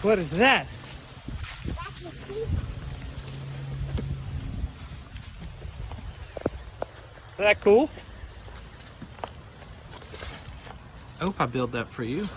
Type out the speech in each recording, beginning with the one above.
What is that? That's a piece. Is that cool? I hope I build that for you.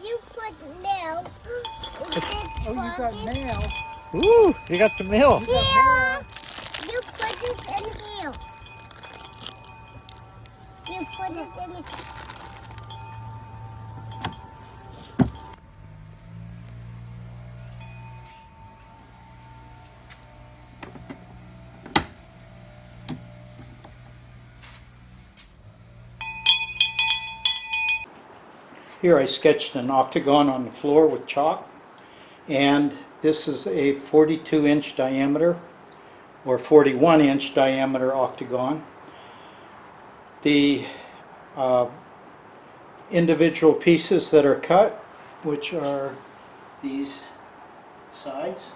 You put mail. Oh, you got mail. Ooh, you got some mail. Here. You put it in here. You put it in the... Here I sketched an octagon on the floor with chalk, and this is a 42-inch diameter or 41-inch diameter octagon. The individual pieces that are cut, which are these sides,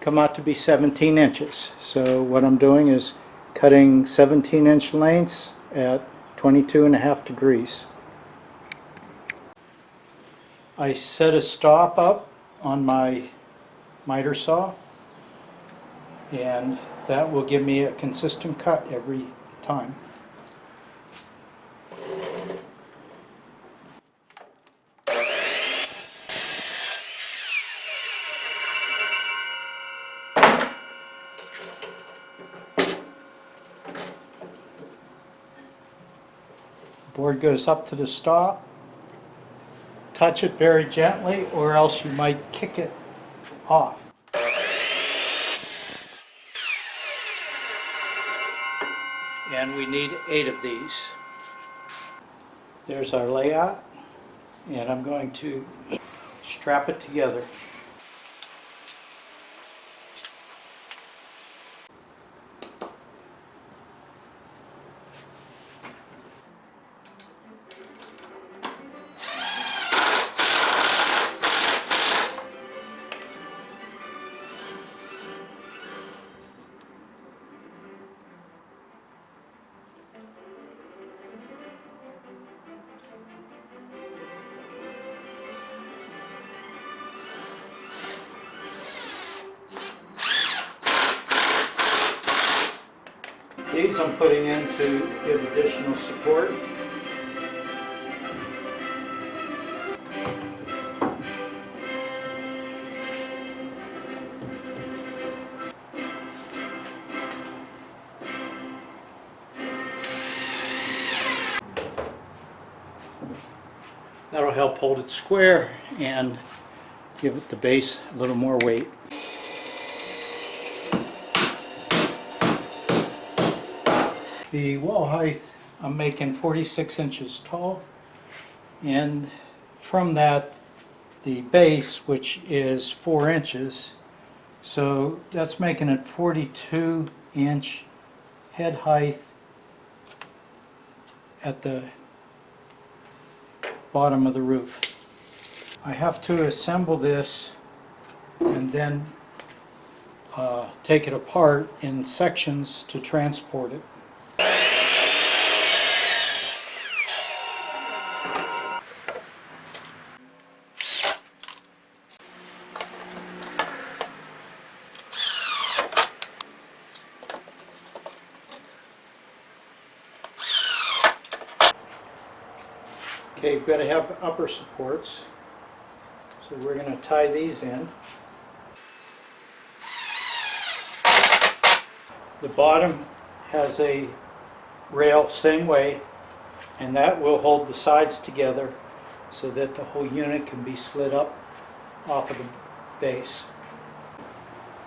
come out to be 17 inches. So what I'm doing is cutting 17-inch lengths at 22.5 degrees. I set a stop up on my miter saw, and that will give me a consistent cut every time. The board goes up to the stop. Touch it very gently, or else you might kick it off. And we need 8 of these. There's our layout, and I'm going to strap it together. These I'm putting in to give additional support. That'll help hold it square and give it the base a little more weight. The wall height I'm making 46 inches tall, and from that the base, which is 4 inches, so that's making it 42-inch head height at the bottom of the roof. I have to assemble this and then take it apart in sections to transport it. Okay, you've got to have upper supports, so we're going to tie these in. The bottom has a rail same way, and that will hold the sides together so that the whole unit can be slid up off of the base.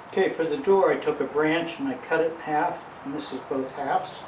Okay, for the door I took a branch and I cut it in half, and this is both halves.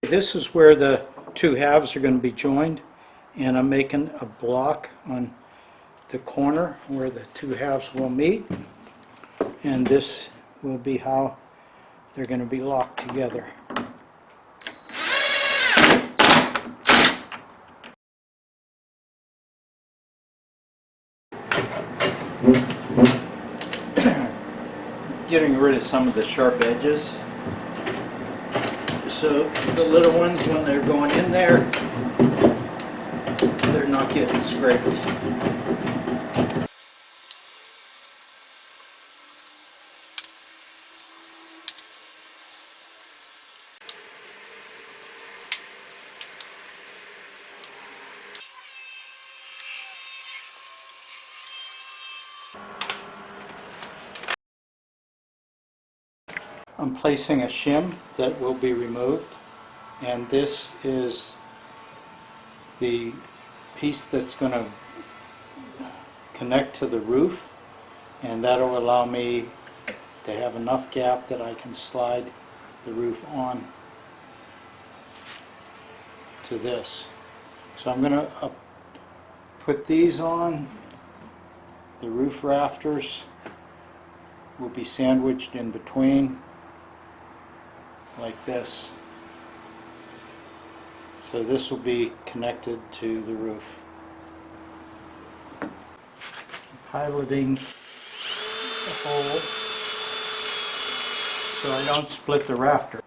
This is where the two halves are going to be joined, and I'm making a block on the corner where the two halves will meet, and this will be how they're going to be locked together. Getting rid of some of the sharp edges, so the little ones, when they're going in there, they're not getting scraped. I'm placing a shim that will be removed, and this is the piece that's going to connect to the roof, and that'll allow me to have enough gap that I can slide the roof on to this. So I'm going to put these on. The roof rafters will be sandwiched in between like this. So this will be connected to the roof. Piloting the hole so I don't split the rafter.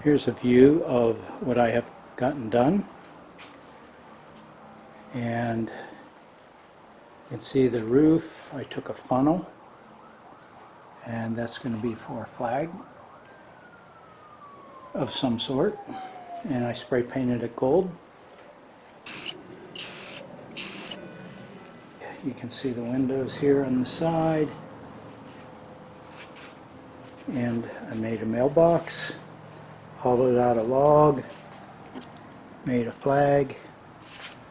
Here's a view of what I have gotten done, and you can see the roof. I took a funnel, and that's going to be for a flag of some sort, and I spray painted it gold. You can see the windows here on the side, and I made a mailbox, hollowed out a log, made a flag.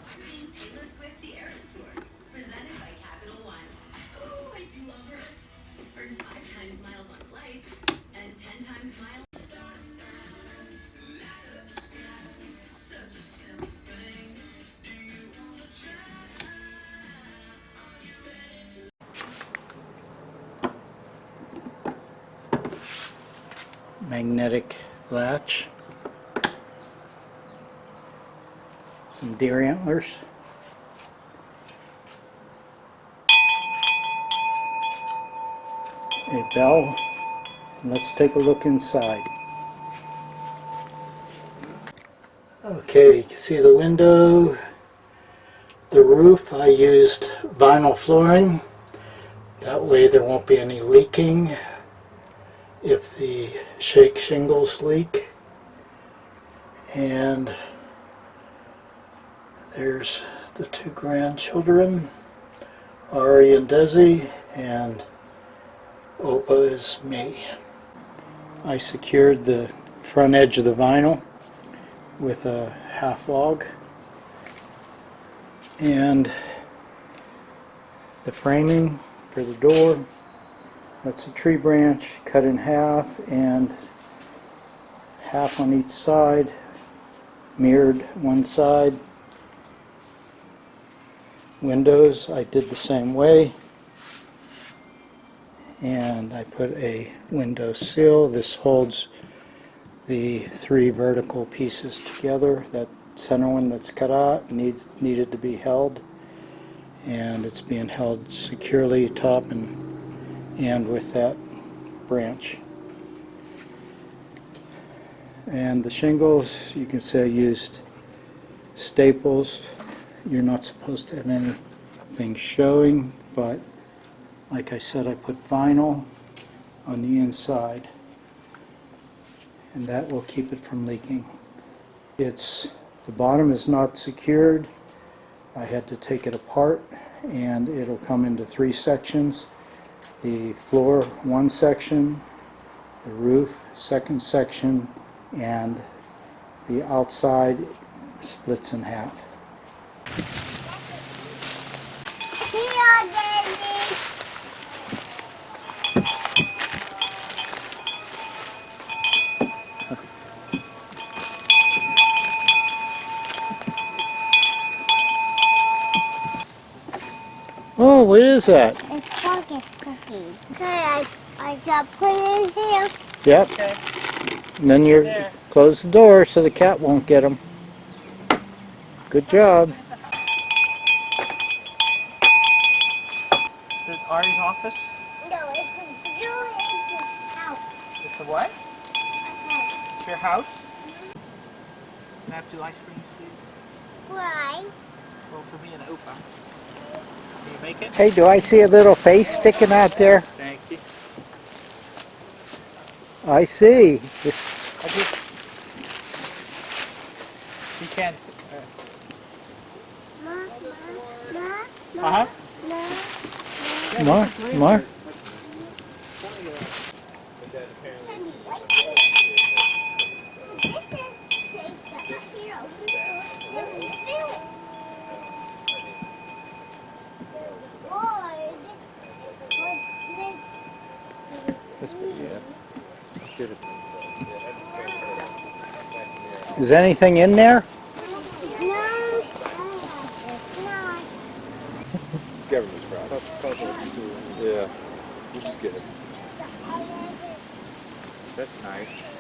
Taylor Swift the Eras Tour, presented by Capital One. Oh, I do love her. Earn 5 times miles on flights and 10 times miles. Magnetic latch, some deer antlers, a bell. Let's take a look inside. Okay, you can see the window, the roof. I used vinyl flooring, that way there won't be any leaking if the shake shingles leak. And there's the two grandchildren, Ari and Desi, and Opa is me. I secured the front edge of the vinyl with a half log, and the framing for the door, that's a tree branch cut in half, and half on each side, mirrored one side. Windows, I did the same way, and I put a window sill. This holds the 3 vertical pieces together. That center one that's cut out needed to be held, and it's being held securely top and with that branch. And the shingles, you can see I used staples. You're not supposed to have anything showing, but like I said, I put vinyl on the inside, and that will keep it from leaking. The bottom is not secured. I had to take it apart, and it'll come into 3 sections. The floor, 1 section, the roof, 2nd section, and the outside splits in half. Here, Daddy. Oh, what is that? It's pocket cookies. Okay, I just put it in here. Yep. Okay. And then you There. close the door so the cat won't get them. Good job. Is it Ari's office? No, it's a blue in the house. It's a what? Okay. It's your house? Can I have 2 ice creams, please? Why? Well, for me and Opa. Can you make it? Hey, do I see a little face sticking out there? Thank you. I see. I just... You can. Uh-huh. More, more. Is anything in there? It's government's problem. Yeah, we'll just get it. That's nice.